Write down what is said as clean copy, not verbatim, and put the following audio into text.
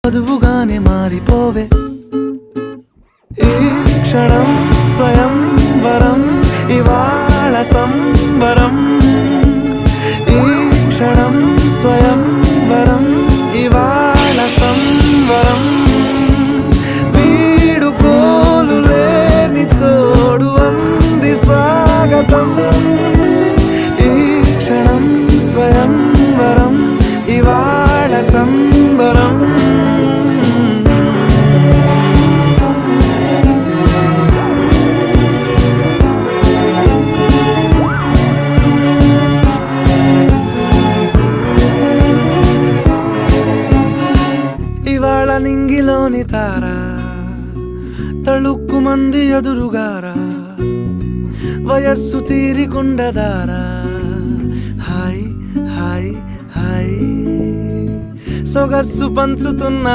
వధువుగానే మారిపోవే ఈ క్షణం స్వయం వరం ఇవాళ సంబరం ఈ క్షణం స్వయం వరం ఇవాళ సంబరం వీడుకోలు లేని తోడు అంది స్వాగతం ఈ క్షణం స్వయం వరం ఇవాళ సంబరం ఇవాళ నింగిలోని తారా తళుక్కు మంది ఎదురుగారా వయస్సు తీరికుండదారా హాయ్ హాయ్ హాయ్ సొగస్సు పంచుతున్న